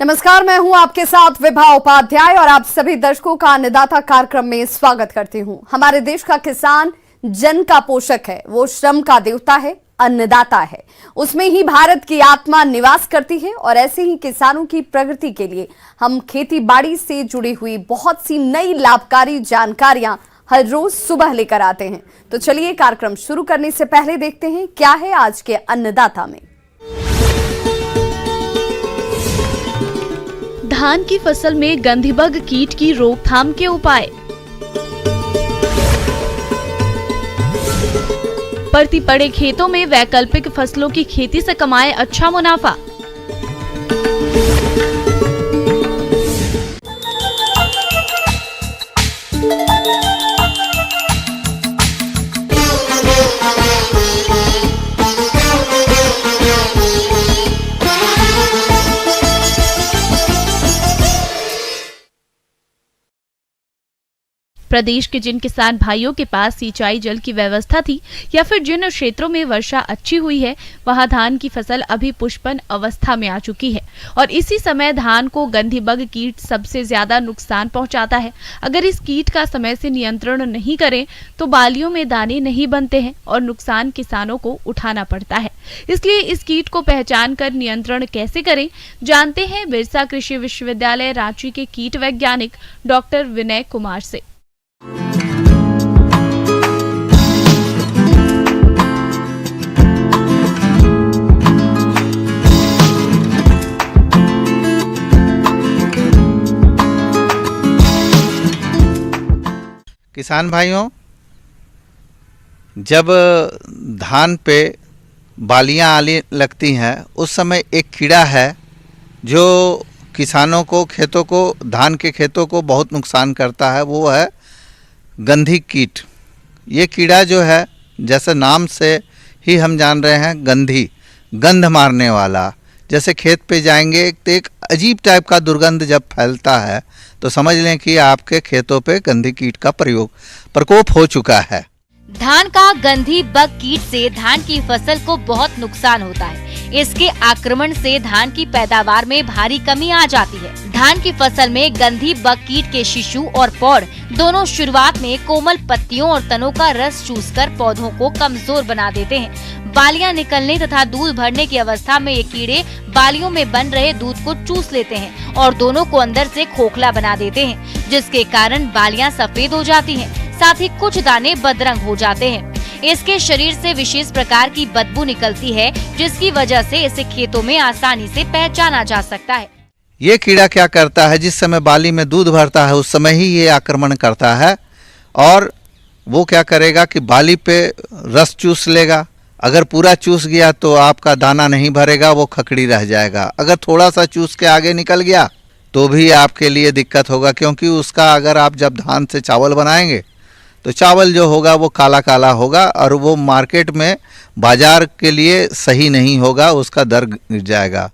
नमस्कार, मैं हूं आपके साथ विभा उपाध्याय और आप सभी दर्शकों का अन्नदाता कार्यक्रम में स्वागत करती हूं। हमारे देश का किसान जन का पोषक है, वो श्रम का देवता है, अन्नदाता है। उसमें ही भारत की आत्मा निवास करती है और ऐसे ही किसानों की प्रगति के लिए हम खेती बाड़ी से जुड़ी हुई बहुत सी नई लाभकारी जानकारियां हर रोज सुबह लेकर आते हैं। तो चलिए कार्यक्रम शुरू करने से पहले देखते हैं क्या है आज के अन्नदाता में। धान की फसल में गंधीबग कीट की रोकथाम के उपाय। पड़ती पड़े खेतों में वैकल्पिक फसलों की खेती से कमाएं अच्छा मुनाफा। प्रदेश के जिन किसान भाइयों के पास सिंचाई जल की व्यवस्था थी या फिर जिन क्षेत्रों में वर्षा अच्छी हुई है, वहां धान की फसल अभी पुष्पन अवस्था में आ चुकी है और इसी समय धान को गंधीबग कीट सबसे ज्यादा नुकसान पहुंचाता है। अगर इस कीट का समय से नियंत्रण नहीं करें तो बालियों में दाने नहीं बनते हैं और नुकसान किसानों को उठाना पड़ता है। इसलिए इस कीट को पहचान कर नियंत्रण कैसे करें, जानते हैं बिरसा कृषि विश्वविद्यालय रांची के कीट वैज्ञानिक डॉक्टर विनय कुमार से। किसान भाइयों, जब धान पे बालियां आने लगती हैं उस समय एक कीड़ा है जो किसानों को, खेतों को, धान के खेतों को बहुत नुकसान करता है। वो है गंधी कीट। ये कीड़ा जो है, जैसे नाम से ही हम जान रहे हैं, गंधी, गंध मारने वाला। जैसे खेत पे जाएंगे तो एक अजीब टाइप का दुर्गंध जब फैलता है तो समझ लें कि आपके खेतों पे गंधी कीट का प्रकोप हो चुका है। धान का गंधी बग कीट से धान की फसल को बहुत नुकसान होता है। इसके आक्रमण से धान की पैदावार में भारी कमी आ जाती है। धान की फसल में गंधी बग कीट के शिशु और पौध दोनों शुरुआत में कोमल पत्तियों और तनों का रस चूसकर पौधों को कमजोर बना देते हैं। बालियां निकलने तथा दूध भरने की अवस्था में ये कीड़े बालियों में बन रहे दूध को चूस लेते हैं और दोनों को अंदर से खोखला बना देते हैं, जिसके कारण बालियां सफेद हो जाती हैं। साथ ही कुछ दाने बदरंग हो जाते हैं। इसके शरीर से विशेष प्रकार की बदबू निकलती है, जिसकी वजह से इसे खेतों में आसानी से पहचाना जा सकता है। ये कीड़ा क्या करता है, जिस समय बाली में दूध भरता है उस समय ही ये आक्रमण करता है और वो क्या करेगा कि बाली पे रस चूस लेगा। अगर पूरा चूस गया तो आपका दाना नहीं भरेगा, वो खकड़ी रह जाएगा। अगर थोड़ा सा चूस के आगे निकल गया तो भी आपके लिए दिक्कत होगा, क्योंकि उसका अगर आप जब धान से चावल बनाएंगे तो चावल जो होगा वो काला काला होगा और वो मार्केट में बाजार के लिए सही नहीं होगा, उसका दर गिर जाएगा।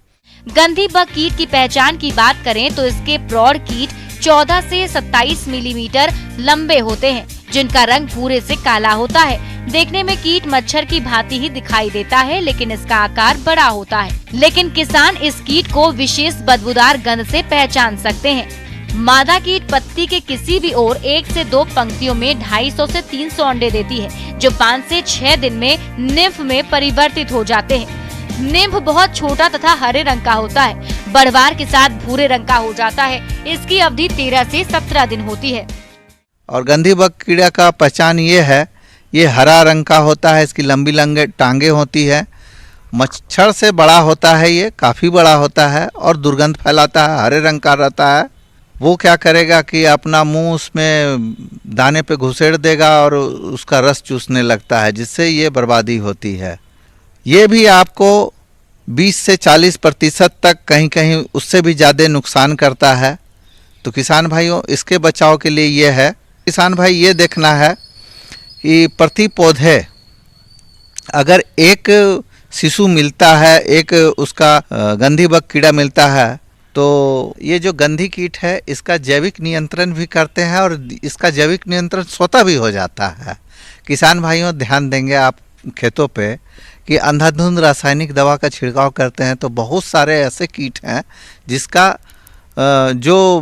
गंधी बग कीट की पहचान की बात करें तो इसके प्रौढ़ कीट 14 से 27 मिलीमीटर लंबे होते हैं, जिनका रंग भूरे से काला होता है। देखने में कीट मच्छर की भांति ही दिखाई देता है, लेकिन इसका आकार बड़ा होता है। लेकिन किसान इस कीट को विशेष बदबूदार गंध से पहचान सकते हैं। मादा कीट पत्ती के किसी भी ओर 1 से 2 पंक्तियों में 250 से 300 अंडे देती है, जो 5 से 6 दिन में निम्फ में परिवर्तित हो जाते हैं। निम्फ बहुत छोटा तथा हरे रंग का होता है, बढ़वार के साथ भूरे रंग का हो जाता है। इसकी अवधि 13 से 17 दिन होती है। और गंधीबग कीड़ा का पहचान ये है, ये हरा रंग का होता है, इसकी लंबी लंबी टांगे होती है, मच्छर से बड़ा होता है, ये काफ़ी बड़ा होता है और दुर्गंध फैलाता है, हरे रंग का रहता है। वो क्या करेगा कि अपना मुंह उसमें दाने पे घुसेड़ देगा और उसका रस चूसने लगता है, जिससे ये बर्बादी होती है। ये भी आपको 20 से 40% तक, कहीं कहीं उससे भी ज़्यादा नुकसान करता है। तो किसान भाइयों, इसके बचाव के लिए ये है, किसान भाई ये देखना है कि प्रति पौधे अगर एक शिशु मिलता है, एक उसका गंधीबग कीड़ा मिलता है, तो ये जो गंधी कीट है इसका जैविक नियंत्रण भी करते हैं और इसका जैविक नियंत्रण स्वतः भी हो जाता है। किसान भाइयों ध्यान देंगे आप खेतों पे कि अंधाधुंध रासायनिक दवा का छिड़काव करते हैं तो बहुत सारे ऐसे कीट हैं जिसका जो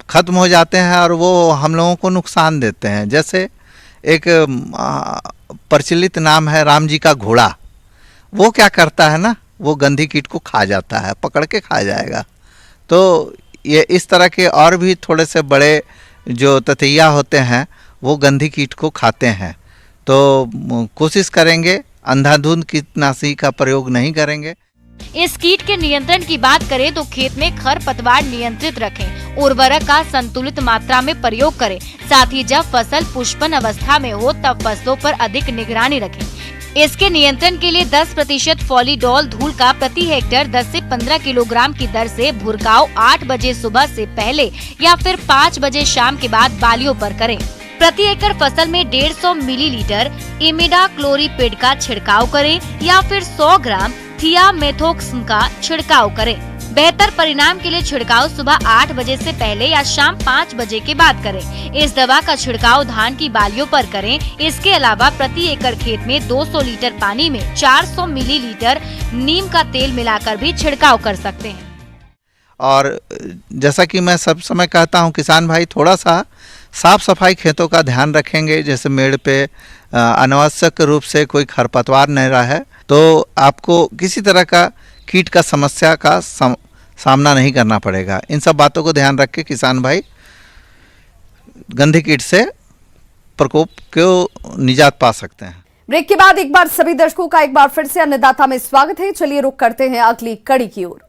ख़त्म हो जाते हैं और वो हम लोगों को नुकसान देते हैं। जैसे एक प्रचलित नाम है राम जी का घोड़ा। वो क्या करता है ना, वो गंधी कीट को खा जाता है, पकड़ के खा जाएगा। तो ये इस तरह के और भी थोड़े से बड़े जो ततैया होते हैं वो गंधी कीट को खाते हैं। तो कोशिश करेंगे अंधाधुंध कीटनाशी का प्रयोग नहीं करेंगे। इस कीट के नियंत्रण की बात करें तो खेत में खरपतवार नियंत्रित रखें, उर्वरक का संतुलित मात्रा में प्रयोग करें। साथ ही जब फसल पुष्पन अवस्था में हो तब फसलों पर अधिक निगरानी रखें। इसके नियंत्रण के लिए 10% फॉलीडॉल धूल का प्रति हेक्टेयर 10 से 15 किलोग्राम की दर से भुरकाव 8 बजे सुबह से पहले या फिर 5 बजे शाम के बाद बालियों पर करें। प्रति एकड़ फसल में 150 मिलीलीटर इमिडाक्लोपरिड का छिड़काव करें या फिर 100 ग्राम थियामेथोक्सम का छिड़काव करें। बेहतर परिणाम के लिए छिड़काव सुबह 8 बजे से पहले या शाम 5 बजे के बाद करें। इस दवा का छिड़काव धान की बालियों पर करें। इसके अलावा प्रति एकड़ खेत में 200 लीटर पानी में 400 मिलीलीटर नीम का तेल मिलाकर भी छिड़काव कर सकते हैं। और जैसा कि मैं सब समय कहता हूं, किसान भाई थोड़ा सा साफ सफाई खेतों का ध्यान रखेंगे। जैसे मेड़ पे अनावश्यक रूप से कोई खरपतवार नहीं रहा है तो आपको किसी तरह का कीट का समस्या का सामना नहीं करना पड़ेगा। इन सब बातों को ध्यान रख के किसान भाई गंधी कीट से प्रकोप को निजात पा सकते हैं। ब्रेक के बाद एक बार सभी दर्शकों का एक बार फिर से अन्नदाता में स्वागत है। चलिए रुक करते हैं अगली कड़ी की ओर।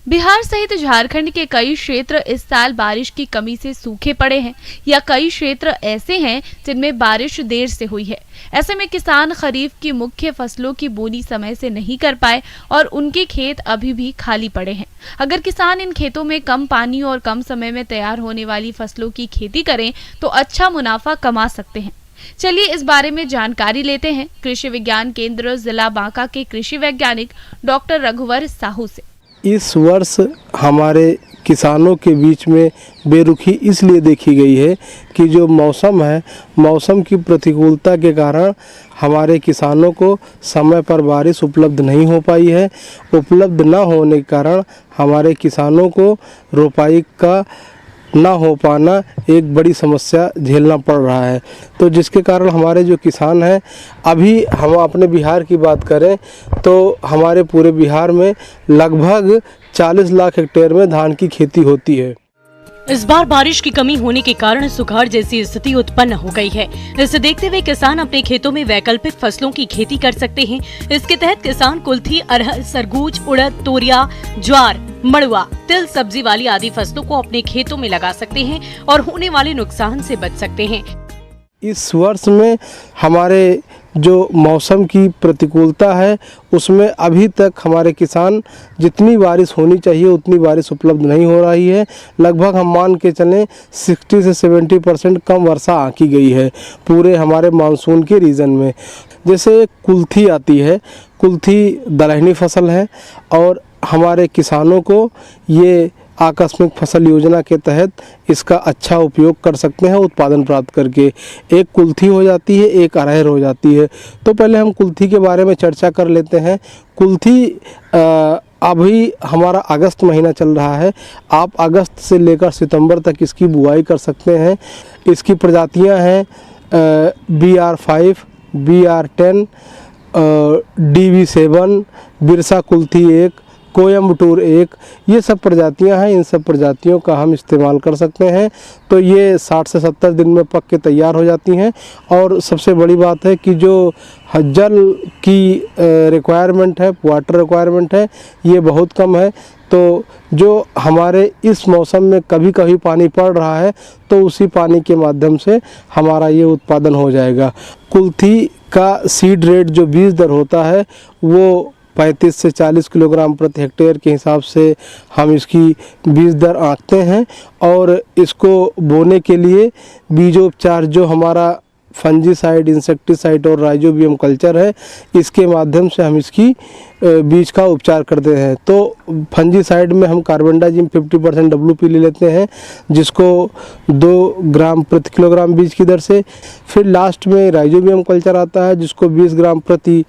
बिहार सहित झारखंड के कई क्षेत्र इस साल बारिश की कमी से सूखे पड़े हैं या कई क्षेत्र ऐसे हैं जिनमें बारिश देर से हुई है। ऐसे में किसान खरीफ की मुख्य फसलों की बोनी समय से नहीं कर पाए और उनके खेत अभी भी खाली पड़े हैं। अगर किसान इन खेतों में कम पानी और कम समय में तैयार होने वाली फसलों की खेती करें तो अच्छा मुनाफा कमा सकते हैं। चलिए इस बारे में जानकारी लेते हैं कृषि विज्ञान केंद्र जिला बांका के कृषि वैज्ञानिक डॉक्टर रघुवर साहू से। इस वर्ष हमारे किसानों के बीच में बेरुखी इसलिए देखी गई है कि जो मौसम है, मौसम की प्रतिकूलता के कारण हमारे किसानों को समय पर बारिश उपलब्ध नहीं हो पाई है। उपलब्ध न होने के कारण हमारे किसानों को रोपाई का ना हो पाना एक बड़ी समस्या झेलना पड़ रहा है। तो जिसके कारण हमारे जो किसान हैं, अभी हम अपने बिहार की बात करें तो हमारे पूरे बिहार में लगभग 40 लाख हेक्टेयर में धान की खेती होती है। इस बार बारिश की कमी होने के कारण सुखाड़ जैसी स्थिति उत्पन्न हो गई है। इसे देखते हुए किसान अपने खेतों में वैकल्पिक फसलों की खेती कर सकते हैं। इसके तहत किसान कुल्थी, अरहर, सरगूज, उड़द, तोरिया, ज्वार, मड़ुआ, तिल, सब्जी वाली आदि फसलों को अपने खेतों में लगा सकते हैं और होने वाले नुकसान से बच सकते हैं। इस वर्ष में हमारे जो मौसम की प्रतिकूलता है उसमें अभी तक हमारे किसान जितनी बारिश होनी चाहिए उतनी बारिश उपलब्ध नहीं हो रही है। लगभग हम मान के चलें 60 से 70% कम वर्षा आंकी गई है पूरे हमारे मानसून के रीजन में। जैसे कुल्थी आती है, कुल्थी दलहनी फसल है और हमारे किसानों को ये आकस्मिक फसल योजना के तहत इसका अच्छा उपयोग कर सकते हैं उत्पादन प्राप्त करके। एक कुल्थी हो जाती है, एक अरहर हो जाती है। तो पहले हम कुल्थी के बारे में चर्चा कर लेते हैं। कुल्थी अभी हमारा अगस्त महीना चल रहा है। आप अगस्त से लेकर सितंबर तक इसकी बुआई कर सकते हैं। इसकी प्रजातियां हैं BR5, BR10, DV7, बिरसा कुल्थी 1, कोयम्बटूर 1, ये सब प्रजातियां हैं। इन सब प्रजातियों का हम इस्तेमाल कर सकते हैं। तो ये 60 से 70 दिन में पक के तैयार हो जाती हैं। और सबसे बड़ी बात है कि जो जल की रिक्वायरमेंट है, वाटर रिक्वायरमेंट है, ये बहुत कम है। तो जो हमारे इस मौसम में कभी कभी पानी पड़ रहा है तो उसी पानी के माध्यम से हमारा ये उत्पादन हो जाएगा। कुल्थी का सीड रेट जो बीज दर होता है वो 35 से 40 किलोग्राम प्रति हेक्टेयर के हिसाब से हम इसकी बीज दर आंकते हैं। और इसको बोने के लिए बीजोपचार जो हमारा फंजीसाइड, इंसेक्टिसाइड और राइजोबियम कल्चर है, इसके माध्यम से हम इसकी बीज का उपचार करते हैं। तो फंजीसाइड में हम कार्बेंडाजिम 50% WP ले लेते हैं, जिसको 2 ग्राम प्रति किलोग्राम बीज की दर से। फिर लास्ट में राइजोबियम कल्चर आता है, जिसको 20 ग्राम प्रति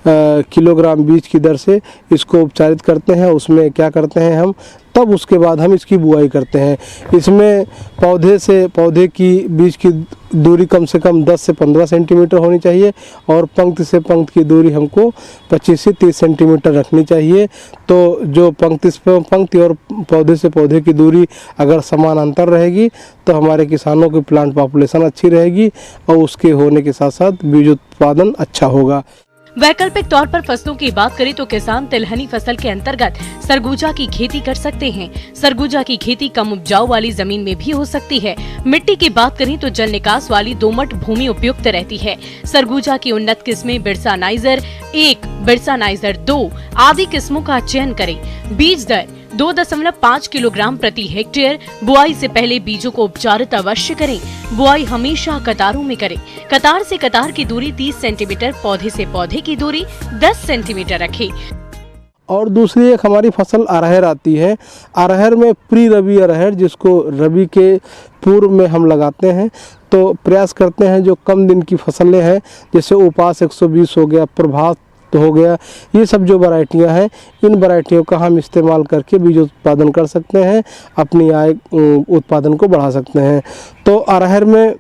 किलोग्राम बीज की दर से इसको उपचारित करते हैं। उसमें क्या करते हैं हम, तब उसके बाद हम इसकी बुआई करते हैं। इसमें पौधे से पौधे की बीज की दूरी कम से कम 10 से 15 सेंटीमीटर होनी चाहिए और पंक्ति से पंक्ति की दूरी हमको 25 से 30 सेंटीमीटर रखनी चाहिए। तो जो पंक्ति से पंक्ति और पौधे से पौधे की दूरी अगर समान अंतर रहेगी तो हमारे किसानों की प्लांट पॉपुलेशन अच्छी रहेगी और उसके होने के साथ साथ बीज उत्पादन अच्छा होगा। वैकल्पिक तौर पर फसलों की बात करें तो किसान तिलहनी फसल के अंतर्गत सरगुजा की खेती कर सकते हैं। सरगुजा की खेती कम उपजाऊ वाली जमीन में भी हो सकती है। मिट्टी की बात करें तो जल निकास वाली दोमट भूमि उपयुक्त रहती है। सरगुजा की उन्नत किस्में बिरसा नाइजर 1, बिरसा नाइजर 2 आदि किस्मों का चयन करें। बीज दर 2.5 किलोग्राम प्रति हेक्टेयर। बुआई से पहले बीजों को उपचारित अवश्य करें। बुआई हमेशा कतारों में करें। कतार से कतार की दूरी 30 सेंटीमीटर, पौधे से पौधे की दूरी 10 सेंटीमीटर रखें। और दूसरी एक हमारी फसल अरहर आती है। अरहर में प्री रबी अरहर, जिसको रबी के पूर्व में हम लगाते हैं, तो प्रयास करते हैं जो कम दिन की फसलें हैं, जैसे उपास 120 हो गया, प्रभात हो गया, ये सब जो वैरायटियां हैं, इन वैरायटियों का हम इस्तेमाल करके बीज उत्पादन कर सकते हैं, अपनी आय उत्पादन को बढ़ा सकते हैं। तो अरहर में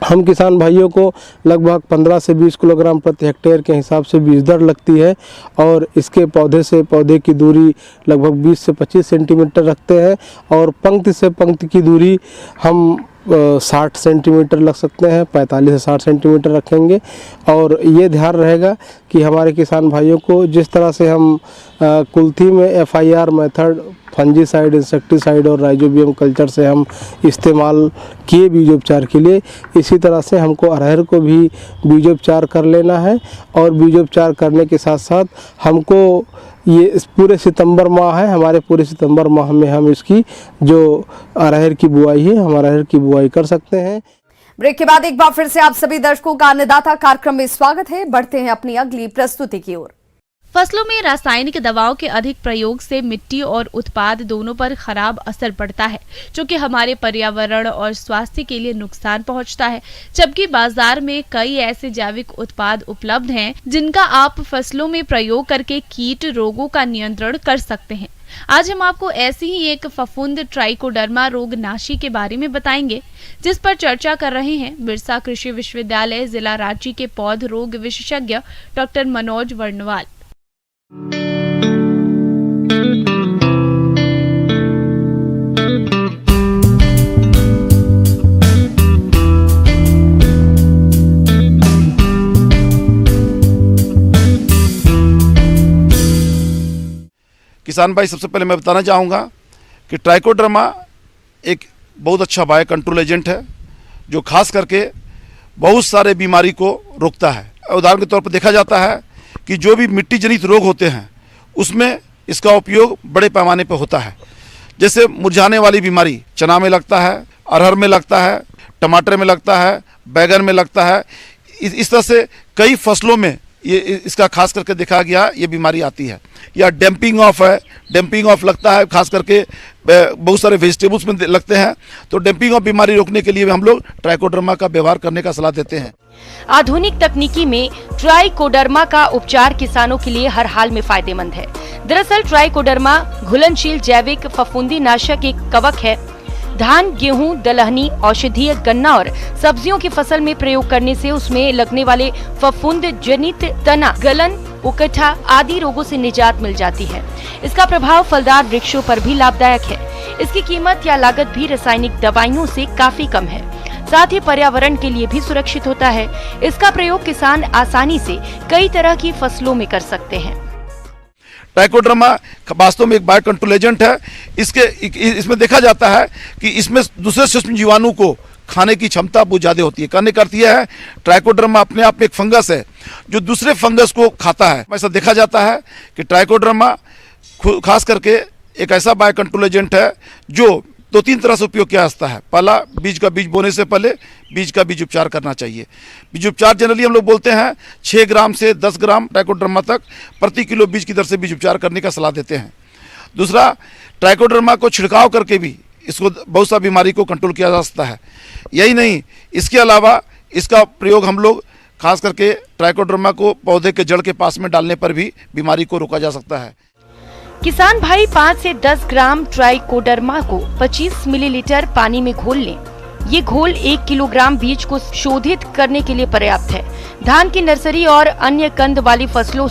हम किसान भाइयों को लगभग 15 से 20 किलोग्राम प्रति हेक्टेयर के हिसाब से बीज दर लगती है और इसके पौधे से पौधे की दूरी लगभग 20 से 25 सेंटीमीटर रखते हैं और पंक्ति से पंक्ति की दूरी हम 60 सेंटीमीटर लग सकते हैं, 45 से 60 सेंटीमीटर रखेंगे। और ये ध्यान रहेगा कि हमारे किसान भाइयों को जिस तरह से हम कुल्थी में FIR मेथड, फंजीसाइड, इंसेक्टिसाइड और राइजोबियम कल्चर से हम इस्तेमाल किए बीजोपचार के लिए, इसी तरह से हमको अरहर को भी बीजोपचार कर लेना है। और बीजोपचार करने के साथ साथ हमको ये इस पूरे सितंबर माह है, हमारे पूरे सितंबर माह में हम इसकी जो अरहर की बुआई है, हम अरहर की बुआई कर सकते हैं। ब्रेक के बाद एक बार फिर से आप सभी दर्शकों का अन्नदाता कार्यक्रम में स्वागत है। बढ़ते हैं अपनी अगली प्रस्तुति की ओर। फसलों में रासायनिक दवाओं के अधिक प्रयोग से मिट्टी और उत्पाद दोनों पर खराब असर पड़ता है, जो कि हमारे पर्यावरण और स्वास्थ्य के लिए नुकसान पहुंचता है। जबकि बाजार में कई ऐसे जैविक उत्पाद उपलब्ध हैं जिनका आप फसलों में प्रयोग करके कीट रोगों का नियंत्रण कर सकते हैं। आज हम आपको ऐसी ही एक फफूंद ट्राइकोडर्मा रोग नाशी के बारे में बताएंगे, जिस पर चर्चा कर रहे हैं बिरसा कृषि विश्वविद्यालय जिला रांची के पौध रोग विशेषज्ञ डॉक्टर मनोज वर्णवाल। किसान भाई, सबसे पहले मैं बताना चाहूँगा कि ट्राइकोडर्मा एक बहुत अच्छा बायो कंट्रोल एजेंट है जो खास करके बहुत सारे बीमारी को रोकता है। उदाहरण के तौर पर देखा जाता है कि जो भी मिट्टी जनित रोग होते हैं उसमें इसका उपयोग बड़े पैमाने पर होता है। जैसे मुरझाने वाली बीमारी चना में लगता है, अरहर में लगता है, टमाटर में लगता है, बैगन में लगता है। इस तरह से कई फसलों में ये इसका खास करके देखा गया ये बीमारी आती है। या डैम्पिंग ऑफ है, डैम्पिंग ऑफ लगता है, खास करके बहुत सारे वेजिटेबल्स में लगते हैं। तो डैम्पिंग ऑफ बीमारी रोकने के लिए हम लोग ट्राइकोडर्मा का व्यवहार करने का सलाह देते हैं। आधुनिक तकनीकी में ट्राइकोडर्मा का उपचार किसानों के लिए हर हाल में फायदेमंद है। दरअसल ट्राइकोडर्मा घुलनशील जैविक फफूंदी नाशक एक कवक है। धान, गेहूं, दलहनी, औषधीय, गन्ना और सब्जियों की फसल में प्रयोग करने से उसमें लगने वाले फफूंद जनित तना, गलन, उकठा आदि रोगों से निजात मिल जाती है। इसका प्रभाव फलदार वृक्षों पर भी लाभदायक है। इसकी कीमत या लागत भी रासायनिक दवाइयों से काफी कम है। साथ ही पर्यावरण के लिए भी सुरक्षित होता है। इसका प्रयोग किसान आसानी से कई तरह की फसलों में कर सकते हैं। ट्राइकोडर्मा वास्तव में एक बायो कंट्रोल एजेंट है। इसमें देखा जाता है कि इसमें दूसरे सूक्ष्म जीवाणु को खाने की क्षमता बहुत ज़्यादा होती है। करने का अर्थ यह है ट्राइकोडर्मा अपने आप में एक फंगस है जो दूसरे फंगस को खाता है। ऐसा देखा जाता है कि ट्राइकोडर्मा खास करके एक ऐसा बायो कंट्रोल एजेंट है जो 2-3 तरह से उपयोग किया जाता है। पहला, बीज का बीज बोने से पहले बीज का बीज उपचार करना चाहिए। बीज उपचार जनरली हम लोग बोलते हैं 6 ग्राम से 10 ग्राम ट्राइकोडर्मा तक प्रति किलो बीज की दर से बीज उपचार करने का सलाह देते हैं। दूसरा, ट्राइकोडर्मा को छिड़काव करके भी इसको बहुत सा बीमारी को कंट्रोल किया जा सकता है। यही नहीं, इसके अलावा इसका प्रयोग हम लोग खास करके ट्राइकोडर्मा को पौधे के जड़ के पास में डालने पर भी बीमारी को रोका जा सकता है। किसान भाई 5 से 10 ग्राम ट्राइकोडर्मा को 25 मिलीलीटर पानी में घोल लें। ये घोल 1 किलोग्राम बीज को शोधित करने के लिए पर्याप्त है। धान की नर्सरी और अन्य कंद वाली फसलों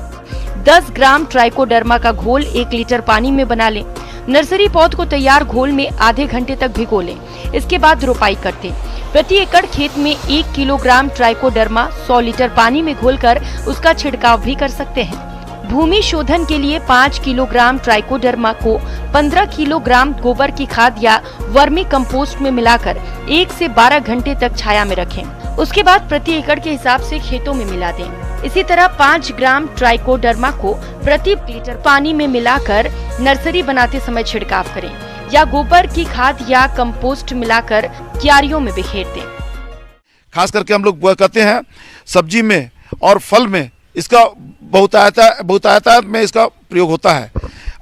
10 ग्राम ट्राइकोडर्मा का घोल 1 लीटर पानी में बना लें। नर्सरी पौध को तैयार घोल में आधे घंटे तक भिगो लें। इसके बाद रोपाई कर दें। प्रति एकड़ खेत में 1 किलोग्राम ट्राइकोडर्मा 100 लीटर पानी में घोलकर उसका छिड़काव भी कर सकते हैं। भूमि शोधन के लिए 5 किलोग्राम ट्राइकोडर्मा को 15 किलोग्राम गोबर की खाद या वर्मी कंपोस्ट में मिलाकर 1 से 12 घंटे तक छाया में रखें। उसके बाद प्रति एकड़ के हिसाब से खेतों में मिला दें। इसी तरह 5 ग्राम ट्राइकोडर्मा को प्रति लीटर पानी में मिलाकर नर्सरी बनाते समय छिड़काव करें या गोबर की खाद या कंपोस्ट मिलाकर क्यारियों में बिखेर दें। खास करके हम लोग कहते हैं सब्जी में और फल में इसका बहुतायत में इसका प्रयोग होता है।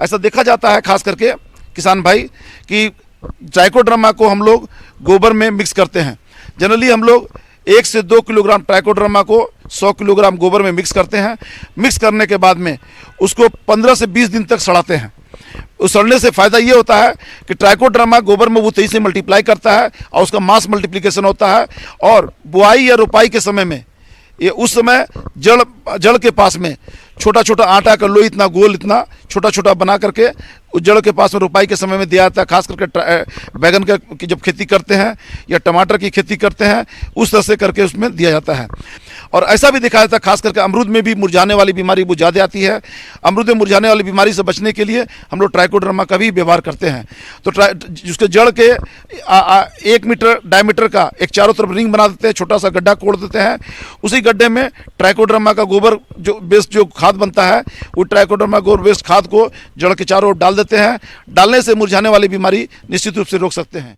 ऐसा देखा जाता है खास करके किसान भाई कि ट्राइकोडर्मा को हम लोग गोबर में मिक्स करते हैं। जनरली हम लोग 1 से 2 किलोग्राम ट्राइकोडर्मा को 100 किलोग्राम गोबर में मिक्स करते हैं। मिक्स करने के बाद में उसको 15 से 20 दिन तक सड़ाते हैं। उस सड़ने से फायदा ये होता है कि ट्राइकोडर्मा गोबर में वो तेजी से मल्टीप्लाई करता है और उसका मास मल्टीप्लिकेशन होता है और बुआई या रोपाई के समय में ये उस समय जड़ के पास में छोटा छोटा आटा का लोई इतना गोल इतना छोटा छोटा बना करके उस जड़ के पास में रोपाई के समय में दिया जाता है। खास करके बैगन की जब खेती करते हैं या टमाटर की खेती करते हैं उस तरह से करके उसमें दिया जाता है। और ऐसा भी देखा जाता है खास करके अमरूद में भी मुरझाने वाली बीमारी बहुत ज़्यादा आती है। अमरूद में मुरझाने वाली बीमारी से बचने के लिए हम लोग ट्राइकोडर्मा का भी व्यवहार करते हैं। तो उसके जड़ के 1 मीटर डायमीटर का एक चारों तरफ रिंग बना देते हैं, छोटा सा गड्ढा कोड़ देते हैं। उसी गड्ढे में ट्राइकोडर्मा का गोबर जो वेस्ट जो खाद बनता है वो ट्राइकोडर्मा गोबर वेस्ट खाद को जड़ के चारों ओर डाल देते हैं। डालने से मुरझाने वाली बीमारी निश्चित रूप से रोक सकते हैं।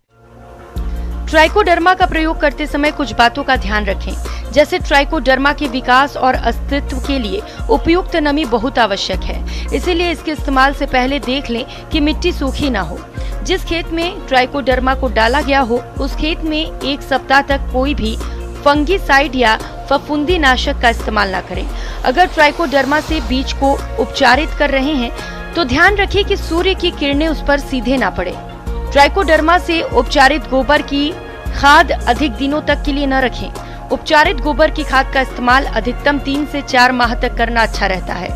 ट्राइकोडर्मा का प्रयोग करते समय कुछ बातों का ध्यान रखें, जैसे ट्राइकोडर्मा के विकास और अस्तित्व के लिए उपयुक्त नमी बहुत आवश्यक है। इसीलिए इसके इस्तेमाल से पहले देख लें कि मिट्टी सूखी ना हो। जिस खेत में ट्राइकोडर्मा को डाला गया हो उस खेत में 1 सप्ताह तक कोई भी फंगीसाइड या फफूंदी नाशक का इस्तेमाल न करें। अगर ट्राइकोडर्मा से बीज को उपचारित कर रहे हैं तो ध्यान रखें कि सूर्य की किरणें उस पर सीधे ना पड़े। ट्राइकोडर्मा से उपचारित गोबर की खाद अधिक दिनों तक के लिए न रखें। उपचारित गोबर की खाद का इस्तेमाल अधिकतम 3 से 4 माह तक करना अच्छा रहता है।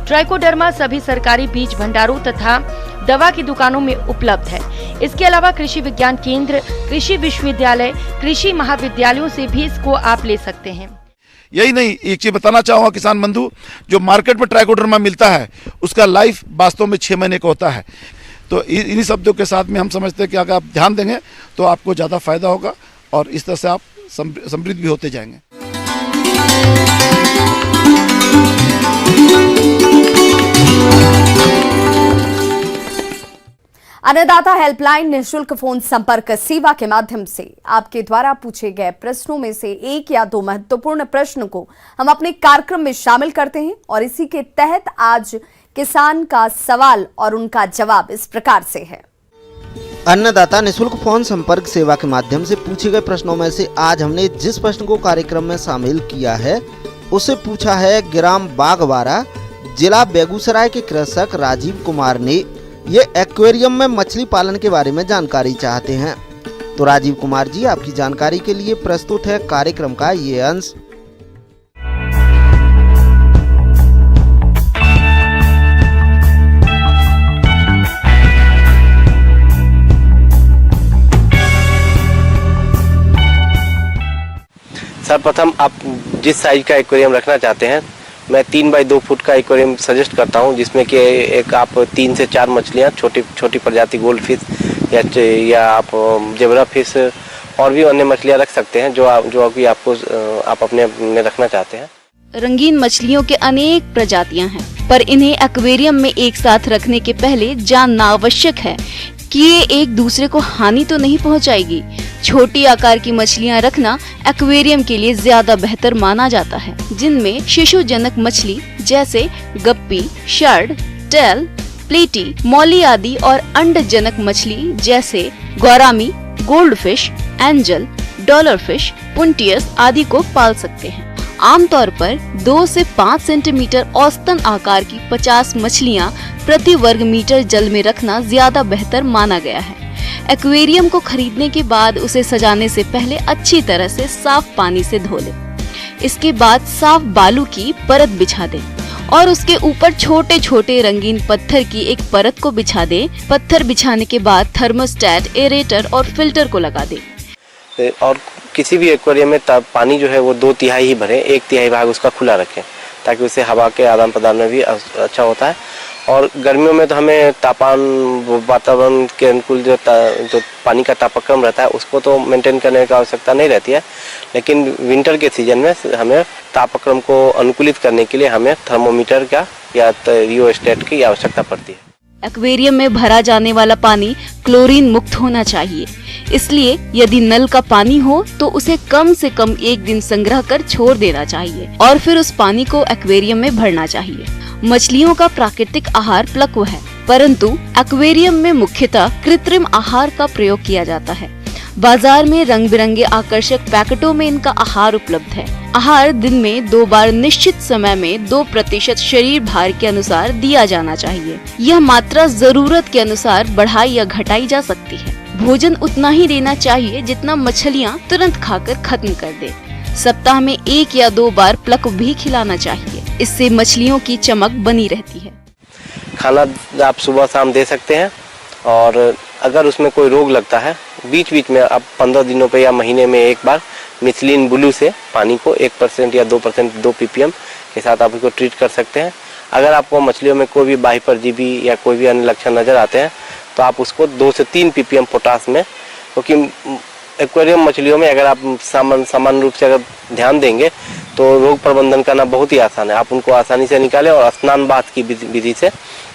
ट्राइकोडर्मा सभी सरकारी बीज भंडारों तथा दवा की दुकानों में उपलब्ध है। इसके अलावा कृषि विज्ञान केंद्र, कृषि विश्वविद्यालय, कृषि महाविद्यालयों से भी इसको आप ले सकते हैं। यही नहीं, एक चीज बताना चाहूँगा किसान बंधु, जो मार्केट में ट्राइकोडर्मा मिलता है उसका लाइफ वास्तव में 6 महीने का होता है। तो इन्हीं शब्दों के साथ में हम समझते हैं कि अगर आप ध्यान देंगे तो आपको ज़्यादा फायदा होगा और इस तरह से आप समृद्ध भी होते जाएंगे। अन्नदाता हेल्पलाइन निःशुल्क फोन संपर्क सेवा के माध्यम से आपके द्वारा पूछे गए प्रश्नों में से 1 या 2 महत्वपूर्ण प्रश्न को हम अपने कार्यक्रम में शामिल करते हैं और इसी के तहत आज किसान का सवाल और उनका जवाब इस प्रकार से है। अन्नदाता निःशुल्क फोन संपर्क सेवा के माध्यम से पूछे गए प्रश्नों में से आज हमने जिस प्रश्न को कार्यक्रम में शामिल किया है उसे पूछा है ग्राम बागवारा, जिला बेगूसराय के कृषक राजीव कुमार ने। ये एक्वेरियम में मछली पालन के बारे में जानकारी चाहते हैं। तो राजीव कुमार जी, आपकी जानकारी के लिए प्रस्तुत है कार्यक्रम का ये अंश। सर्वप्रथम आप जिस साइज का एक्वेरियम रखना चाहते हैं, मैं 3 बाई 2 फुट का एक्वेरियम सजेस्ट करता हूं, जिसमें कि एक आप 3 से 4 मछलियां, छोटी प्रजाति गोल्ड फिश या आप जेब्रा फिश और भी अन्य मछलियां रख सकते हैं जो कि आप अपने में रखना चाहते हैं। रंगीन मछलियों के अनेक प्रजातियां हैं, पर इन्हें एक्वेरियम में एक साथ रखने के पहले जानना आवश्यक है कि ये एक दूसरे को हानि तो नहीं पहुंचाएगी। छोटी आकार की मछलियां रखना एक्वेरियम के लिए ज्यादा बेहतर माना जाता है, जिनमें शिशुजनक मछली जैसे गप्पी, शर्ड, टेल, प्लेटी, मौली आदि और अंडजनक मछली जैसे गौरामी, गोल्डफिश, एंजल, डॉलरफिश, पुंटियस आदि को पाल सकते हैं। आमतौर पर 2 से 5 सेंटीमीटर औसतन आकार की 50 मछलियां प्रति वर्ग मीटर जल में रखना ज्यादा बेहतर माना गया है। एक्वेरियम को खरीदने के बाद उसे सजाने से पहले अच्छी तरह से साफ पानी से धो लें। इसके बाद साफ बालू की परत बिछा दें और उसके ऊपर छोटे छोटे रंगीन पत्थर की एक परत को बिछा दें। पत्थर बिछाने के बाद थर्मोस्टेट, एरेटर और फिल्टर को लगा दें। और किसी भी एक्वेरियम में पानी जो है वो 2/3 ही भरें, 1/3 भाग उसका खुला रखें ताकि उससे हवा के आदान प्रदान में भी अच्छा होता है। और गर्मियों में तो हमें तापमान, वातावरण के अनुकूल जो पानी का तापक्रम रहता है उसको तो मेंटेन करने की आवश्यकता नहीं रहती है, लेकिन विंटर के सीजन में हमें तापक्रम को अनुकूलित करने के लिए हमें थर्मोमीटर का या रियोस्टेट की आवश्यकता पड़ती है। एक्वेरियम में भरा जाने वाला पानी क्लोरीन मुक्त होना चाहिए, इसलिए यदि नल का पानी हो तो उसे कम से कम 1 दिन संग्रह कर छोड़ देना चाहिए और फिर उस पानी को एक्वेरियम में भरना चाहिए। मछलियों का प्राकृतिक आहार प्लक्व है, परंतु एक्वेरियम में मुख्यतः कृत्रिम आहार का प्रयोग किया जाता है। बाजार में रंग बिरंगे आकर्षक पैकेटों में इनका आहार उपलब्ध है। आहार दिन में 2 बार निश्चित समय में 2% शरीर भार के अनुसार दिया जाना चाहिए। यह मात्रा जरूरत के अनुसार बढ़ाई या घटाई जा सकती है। भोजन उतना ही देना चाहिए जितना मछलियाँ तुरंत खाकर खत्म कर दे। सप्ताह में 1 या 2 बार प्लक भी खिलाना चाहिए, इससे मछलियों की चमक बनी रहती है। खाना आप सुबह शाम दे सकते हैं और अगर उसमें कोई रोग लगता है बीच बीच में आप 15 दिनों पे या महीने में एक बार मिथिलीन ब्लू से पानी को 1% या 2% 2 ppm के साथ आप इसको ट्रीट कर सकते हैं। अगर आपको मछलियों में कोई भी बाह्य परजीवी या कोई भी अन्य लक्षण नजर आते हैं तो आप उसको 2 से 3 ppm पोटास में, क्योंकि एक्वेरियम मछलियों में अगर आप सामान्य रूप से अगर ध्यान देंगे तो रोग प्रबंधन करना बहुत ही आसान है। आप उनको आसानी से निकालें और स्नान बाथ की विधि से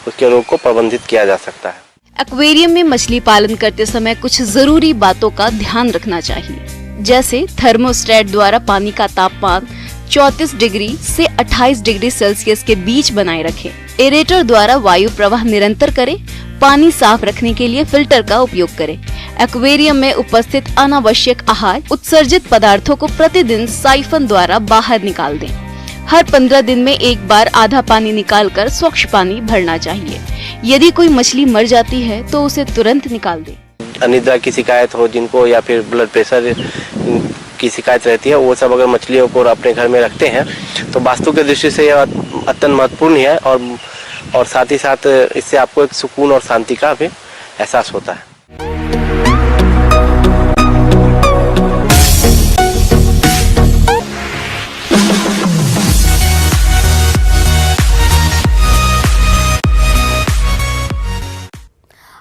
उसके रोग को प्रबंधित किया जा सकता है। एक्वेरियम में मछली पालन करते समय कुछ जरूरी बातों का ध्यान रखना चाहिए, जैसे थर्मोस्टेट द्वारा पानी का तापमान 34 डिग्री से 28 डिग्री सेल्सियस के बीच बनाए रखें। एरेटर द्वारा वायु प्रवाह निरंतर करें। पानी साफ रखने के लिए फिल्टर का उपयोग करें। एक्वेरियम में उपस्थित अनावश्यक आहार उत्सर्जित पदार्थों को प्रतिदिन साइफन द्वारा बाहर निकाल दें। हर 15 दिन में एक बार आधा पानी निकालकर स्वच्छ पानी भरना चाहिए। यदि कोई मछली मर जाती है तो उसे तुरंत निकाल दें। अनिद्रा की शिकायत हो जिनको या फिर ब्लड प्रेशर की शिकायत रहती है, वो सब अगर मछलियों को अपने घर में रखते हैं तो वास्तु के दृष्टि से यह अत्यंत महत्वपूर्ण है और साथ ही साथ इससे आपको एक सुकून और शांति का भी एहसास होता है।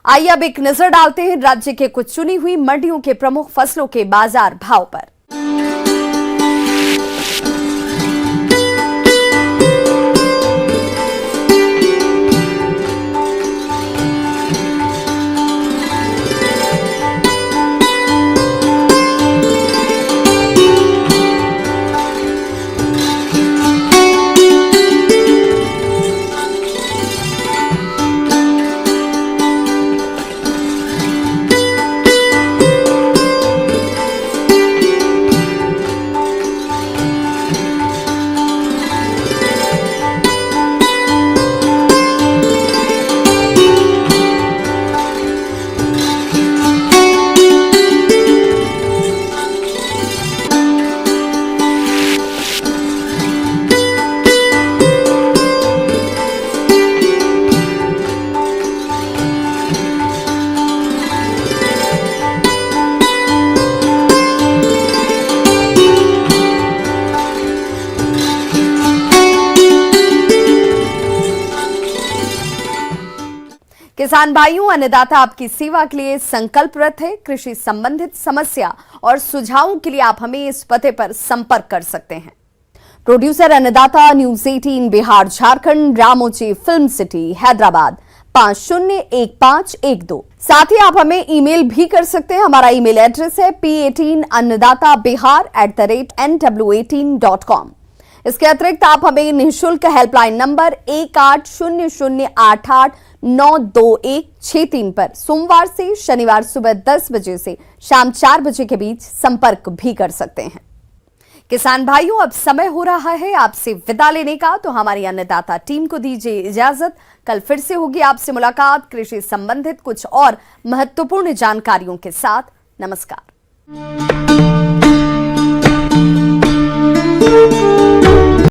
आइए अब एक नजर डालते हैं राज्य के कुछ चुनी हुई मंडियों के प्रमुख फसलों के बाजार भाव पर। किसान भाइयों, अन्नदाता आपकी सेवा के लिए संकल्परत है। कृषि संबंधित समस्या और सुझावों के लिए आप हमें इस पते पर संपर्क कर सकते हैं। Producer Annadata, news 18 Bihar Jharkhand, Ramoji film city Hyderabad 501512। साथ ही आप हमें ईमेल भी कर सकते हैं। हमारा ईमेल एड्रेस है p18annadatabihar@nw18.com। इसके अतिरिक्त आप हमें निःशुल्क हेल्पलाइन नंबर 1800889216 पर सोमवार से शनिवार सुबह 10 बजे से शाम 4 बजे के बीच संपर्क भी कर सकते हैं। किसान भाइयों, अब समय हो रहा है आपसे विदा लेने का, तो हमारी अन्नदाता टीम को दीजिए इजाजत। कल फिर से होगी आपसे मुलाकात कृषि संबंधित कुछ और महत्वपूर्ण जानकारियों के साथ। नमस्कार।